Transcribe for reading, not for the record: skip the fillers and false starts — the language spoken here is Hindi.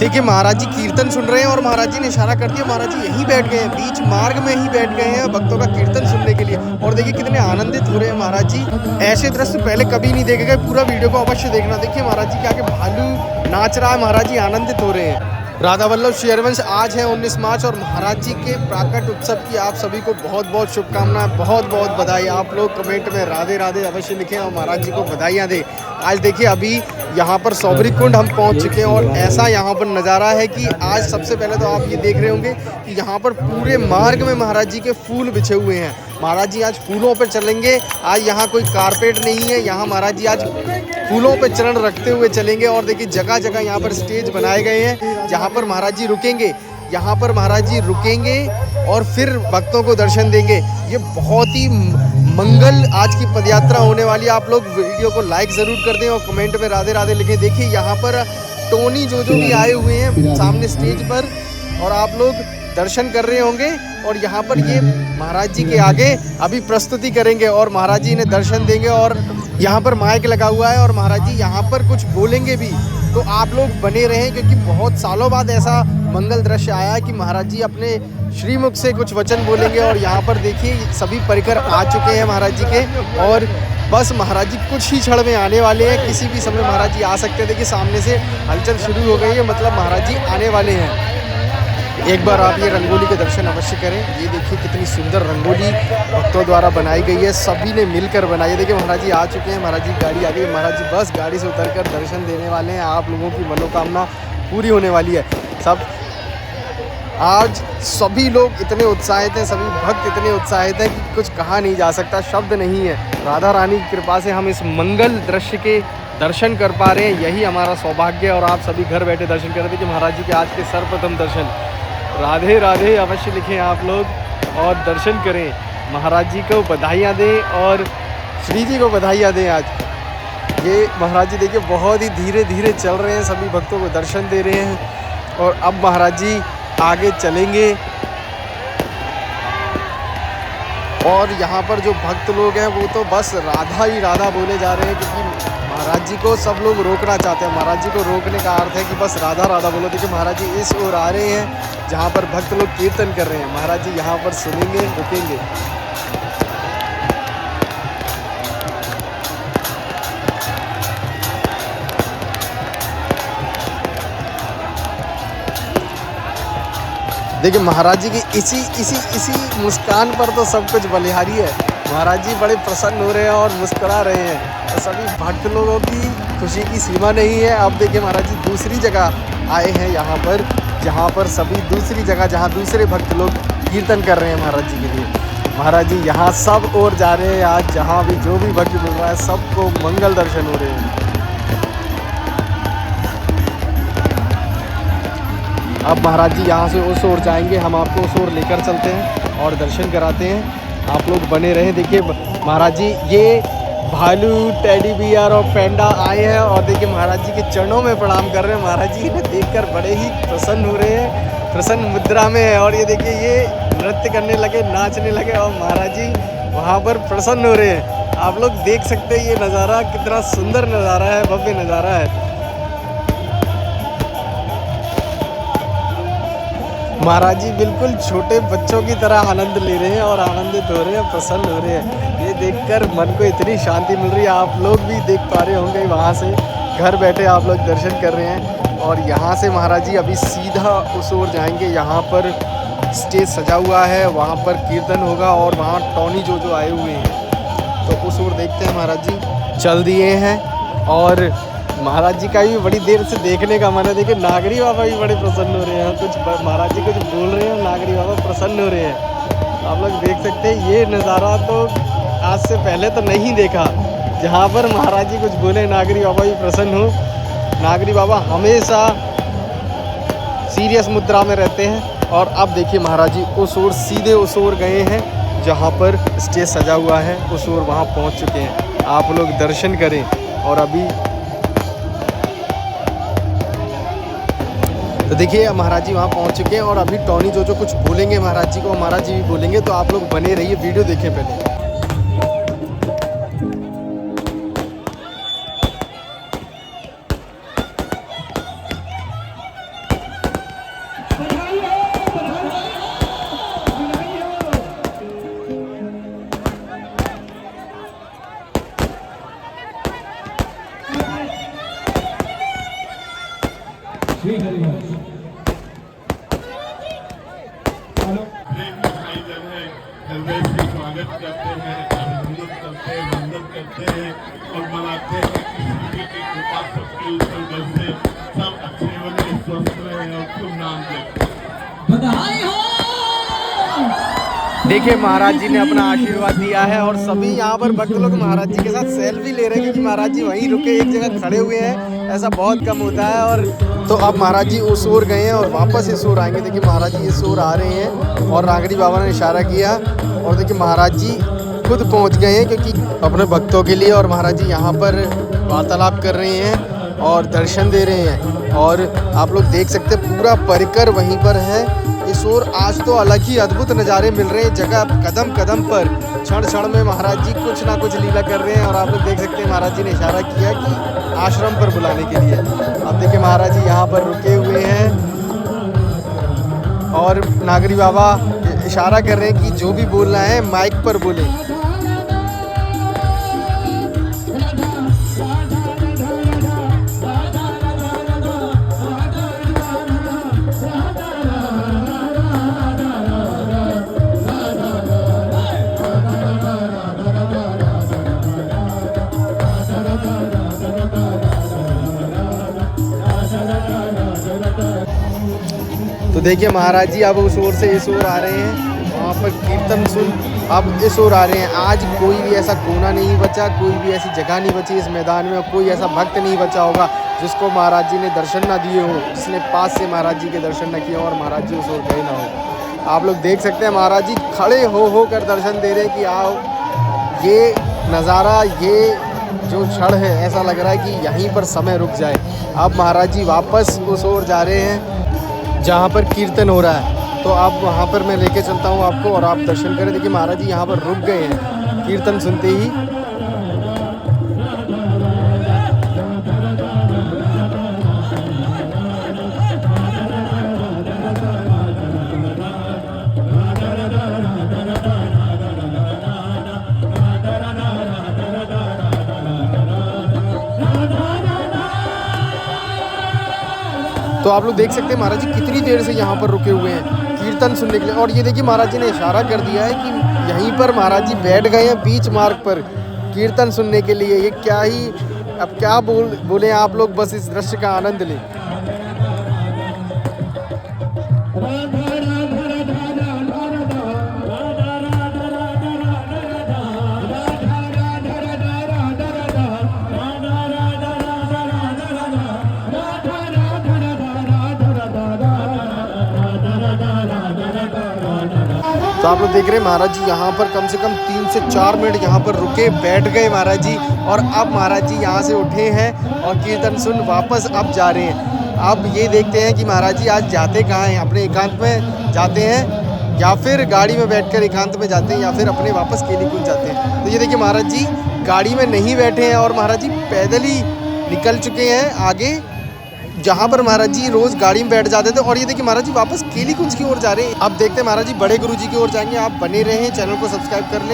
देखिए महाराज जी कीर्तन सुन रहे हैं और महाराज जी ने इशारा कर दिया, महाराज जी यहीं बैठ गए हैं, बीच मार्ग में ही बैठ गए हैं भक्तों का कीर्तन सुनने के लिए। और देखिए कितने आनंदित हो रहे हैं महाराज जी। ऐसे दृश्य पहले कभी नहीं देखे गए। पूरा वीडियो को अवश्य देखना। देखिए महाराज जी के आगे भालू नाच रहा है, महाराज जी आनंदित हो रहे हैं। राधा वल्लभ श्री हरिवंश आज है 19 मार्च और महाराज जी के प्राकट उत्सव की आप सभी को बहुत बहुत शुभकामनाएं, बहुत बहुत बधाई। आप लोग कमेंट में राधे राधे अवश्य लिखें और महाराज जी को बधाइयाँ दें। आज देखिए अभी यहाँ पर सौबरी कुंड हम पहुँच चुके हैं और ऐसा यहाँ पर नज़ारा है कि आज सबसे पहले तो आप ये देख रहे होंगे कि यहाँ पर पूरे मार्ग में महाराज जी के फूल बिछे हुए हैं। महाराज जी आज फूलों पर चलेंगे। आज यहाँ कोई कारपेट नहीं है, यहाँ महाराज जी आज फूलों पे चरण रखते हुए चलेंगे। और देखिए जगह जगह यहाँ पर स्टेज बनाए गए हैं जहाँ पर महाराज जी रुकेंगे। यहाँ पर महाराज जी रुकेंगे और फिर भक्तों को दर्शन देंगे। ये बहुत ही मंगल आज की पदयात्रा होने वाली है। आप लोग वीडियो को लाइक ज़रूर कर दें और कमेंट में राधे राधे लिखें। देखिए यहाँ पर टोनी जो भी आए हुए हैं सामने स्टेज पर और आप लोग दर्शन कर रहे होंगे। और यहाँ पर ये महाराज जी के आगे अभी प्रस्तुति करेंगे और महाराज जी इन्हें दर्शन देंगे। और यहाँ पर माइक लगा हुआ है और महाराज जी यहाँ पर कुछ बोलेंगे भी, तो आप लोग बने रहें क्योंकि बहुत सालों बाद ऐसा मंगल दृश्य आया है कि महाराज जी अपने श्रीमुख से कुछ वचन बोलेंगे। और यहाँ पर देखिए सभी परिकर आ चुके हैं महाराज जी के और बस महाराज जी कुछ ही क्षण में आने वाले हैं। किसी भी समय महाराज जी आ सकते हैं। देखिए सामने से हलचल शुरू हो गई है, मतलब महाराज जी आने वाले हैं। एक बार आप ये रंगोली के दर्शन अवश्य करें। ये देखिए कितनी सुंदर रंगोली भक्तों द्वारा बनाई गई है, सभी ने मिलकर बनाई है। देखिए महाराज जी आ चुके हैं, महाराज जी गाड़ी आ गई है। महाराज जी बस गाड़ी से उतरकर दर्शन देने वाले हैं। आप लोगों की मनोकामना पूरी होने वाली है। सब आज सभी लोग इतने उत्साहित हैं, सभी भक्त इतने उत्साहित हैं कि कुछ कहा नहीं जा सकता, शब्द नहीं है। राधा रानी की कृपा से हम इस मंगल दृश्य के दर्शन कर पा रहे हैं, यही हमारा सौभाग्य है। और आप सभी घर बैठे दर्शन कर रहे थे कि महाराज जी के आज के सर्वप्रथम दर्शन। राधे राधे अवश्य लिखें आप लोग और दर्शन करें। महाराज जी को बधाइयाँ दें और श्री जी को बधाइयाँ दें। आज ये महाराज जी देखिए बहुत ही धीरे धीरे चल रहे हैं, सभी भक्तों को दर्शन दे रहे हैं। और अब महाराज जी आगे चलेंगे और यहाँ पर जो भक्त लोग हैं वो तो बस राधा ही राधा बोले जा रहे हैं क्योंकि महाराज जी को सब लोग रोकना चाहते हैं। महाराज जी को रोकने का अर्थ है कि बस राधा राधा बोलो। देखिए महाराज जी इस ओर आ रहे हैं जहाँ पर भक्त लोग कीर्तन कर रहे हैं। महाराज जी यहाँ पर सुनेंगे, रुकेंगे। देखिए महाराज जी की इसी मुस्कान पर तो सब कुछ बलिहारी है। महाराज जी बड़े प्रसन्न हो रहे हैं और मुस्कुरा रहे हैं और सभी भक्त लोगों की खुशी की सीमा नहीं है। अब देखिए महाराज जी दूसरी जगह आए हैं यहाँ पर, जहाँ पर सभी दूसरी जगह जहाँ दूसरे भक्त लोग कीर्तन कर रहे हैं महाराज जी के लिए। महाराज जी यहाँ सब ओर जा रहे हैं। आज जहाँ भी जो भी भक्त मिल रहा है सबको मंगल दर्शन हो रहे हैं। अब महाराज जी यहाँ से उस ओर जाएंगे, हम आपको उस ओर लेकर चलते हैं और दर्शन कराते हैं। आप लोग बने रहें। देखिए महाराज जी ये भालू, टेडी बियर और पेंडा आए हैं और देखिए महाराज जी के चरणों में प्रणाम कर रहे हैं। महाराज जी इन्हें देखकर बड़े ही प्रसन्न हो रहे हैं, प्रसन्न मुद्रा में है। और ये देखिए ये नृत्य करने लगे, नाचने लगे और महाराज जी वहाँ पर प्रसन्न हो रहे हैं। आप लोग देख सकते हैं ये नज़ारा कितना सुंदर नज़ारा है, भव्य नज़ारा है। महाराज जी बिल्कुल छोटे बच्चों की तरह आनंद ले रहे हैं और आनंदित हो रहे हैं, प्रसन्न हो रहे हैं। ये देखकर मन को इतनी शांति मिल रही है। आप लोग भी देख पा रहे होंगे, वहाँ से घर बैठे आप लोग दर्शन कर रहे हैं। और यहाँ से महाराज जी अभी सीधा उस ओर जाएंगे, यहाँ पर स्टेज सजा हुआ है, वहाँ पर कीर्तन होगा और वहाँ टोनी जो आए हुए हैं, तो उस ओर देखते हैं। महाराज जी चल दिए हैं और महाराज जी का भी बड़ी देर से देखने का मन है। देखिए नागरी बाबा भी बड़े प्रसन्न हो रहे हैं। कुछ महाराज जी कुछ बोल रहे हैं, नागरी बाबा प्रसन्न हो रहे हैं। आप लोग देख सकते हैं ये नज़ारा तो आज से पहले तो नहीं देखा, जहाँ पर महाराज जी कुछ बोले नागरी बाबा भी प्रसन्न हो। नागरी बाबा हमेशा सीरियस मुद्रा में रहते हैं। और अब देखिए महाराज जी उस ओर सीधे उस ओर गए हैं जहाँ पर स्टेज सजा हुआ है, उस ओर वहाँ पहुँच चुके हैं। आप लोग दर्शन करें। और अभी तो देखिए महाराज जी वहाँ पहुँच चुके हैं और अभी टोनी जो कुछ बोलेंगे महाराज जी को, महाराज जी भी बोलेंगे। तो आप लोग बने रहिए, वीडियो देखें पहले। श्री हरिवंश। हृदय से स्वागत करते हैं, अभिनंदन करते हैं, वंदन करते हैं और मनाते हैं कि सूर्य की कृपा सबके ऊपर बरसे, सब अच्छे बने, स्वस्थ रहे और शुभ नाम दें। बधाई हो। देखिए महाराज जी ने अपना आशीर्वाद दिया है और सभी यहाँ पर भक्त लोग महाराज जी के साथ सेल्फी ले रहे हैं, क्योंकि महाराज जी वहीं रुके एक जगह खड़े हुए हैं, ऐसा बहुत कम होता है। और तो अब महाराज जी उस ओर गए हैं और वापस इस ओर आएंगे। देखिए महाराज जी इस ओर आ रहे हैं और नागरी बाबा ने इशारा किया और देखिए महाराज जी खुद पहुँच गए हैं, क्योंकि अपने भक्तों के लिए। और महाराज जी यहाँ पर वार्तालाप कर रहे हैं और दर्शन दे रहे हैं और आप लोग देख सकते हैं पूरा परिकर वहीं पर है। इस ओर आज तो अलग ही अद्भुत नज़ारे मिल रहे हैं, जगह कदम कदम पर क्षण क्षण में महाराज जी कुछ ना कुछ लीला कर रहे हैं। और आप लोग देख सकते हैं महाराज जी ने इशारा किया कि आश्रम पर बुलाने के लिए। अब देखिए महाराज जी यहाँ पर रुके हुए हैं और नागरी बाबा इशारा कर रहे हैं कि जो भी बोलना है माइक पर बोले। तो देखिए महाराज जी अब उस ओर से इस ओर आ रहे हैं, वहाँ पर कीर्तन सुन अब इस ओर आ रहे हैं। आज कोई भी ऐसा कोना नहीं बचा, कोई भी ऐसी जगह नहीं बची इस मैदान में, कोई ऐसा भक्त नहीं बचा होगा जिसको महाराज जी ने दर्शन ना दिए हो, जिसने पास से महाराज जी के दर्शन न किए और महाराज जी उस ओर गए ना हो। आप लोग देख सकते हैं महाराज जी खड़े हो कर दर्शन दे रहे हैं कि आओ, ये नज़ारा, ये जो क्षण है ऐसा लग रहा है कि यहीं पर समय रुक जाए। अब महाराज जी वापस उस ओर जा रहे हैं जहाँ पर कीर्तन हो रहा है, तो आप वहाँ पर मैं लेके चलता हूँ आपको और आप दर्शन करें। देखिए महाराज जी यहाँ पर रुक गए हैं कीर्तन सुनते ही। तो आप लोग देख सकते हैं महाराज जी कितनी देर से यहाँ पर रुके हुए हैं कीर्तन सुनने के लिए। और ये देखिए महाराज जी ने इशारा कर दिया है कि यहीं पर महाराज जी बैठ गए हैं बीच मार्ग पर कीर्तन सुनने के लिए। ये क्या ही अब क्या बोले आप लोग, बस इस दृश्य का आनंद लें। तो आप लोग देख रहे हैं महाराज जी यहाँ पर कम से कम 3 से 4 मिनट यहाँ पर रुके, बैठ गए महाराज जी। और अब महाराज जी यहाँ से उठे हैं और कीर्तन सुन वापस अब जा रहे हैं। अब ये देखते हैं कि महाराज जी आज जाते कहाँ हैं, अपने एकांत में जाते हैं या फिर गाड़ी में बैठकर एकांत में जाते हैं या फिर अपने वापस केली कुंज जाते हैं। तो ये देखिए महाराज जी गाड़ी में नहीं बैठे हैं और महाराज जी पैदल ही निकल चुके हैं आगे, जहाँ पर महाराज जी रोज गाड़ी में बैठ जाते थे। और ये देखिए महाराज जी वापस केली कुंज की ओर जा रहे हैं। अब देखते हैं महाराज जी बड़े गुरु जी की ओर जाएंगे। आप बने रहें, चैनल को सब्सक्राइब कर लें।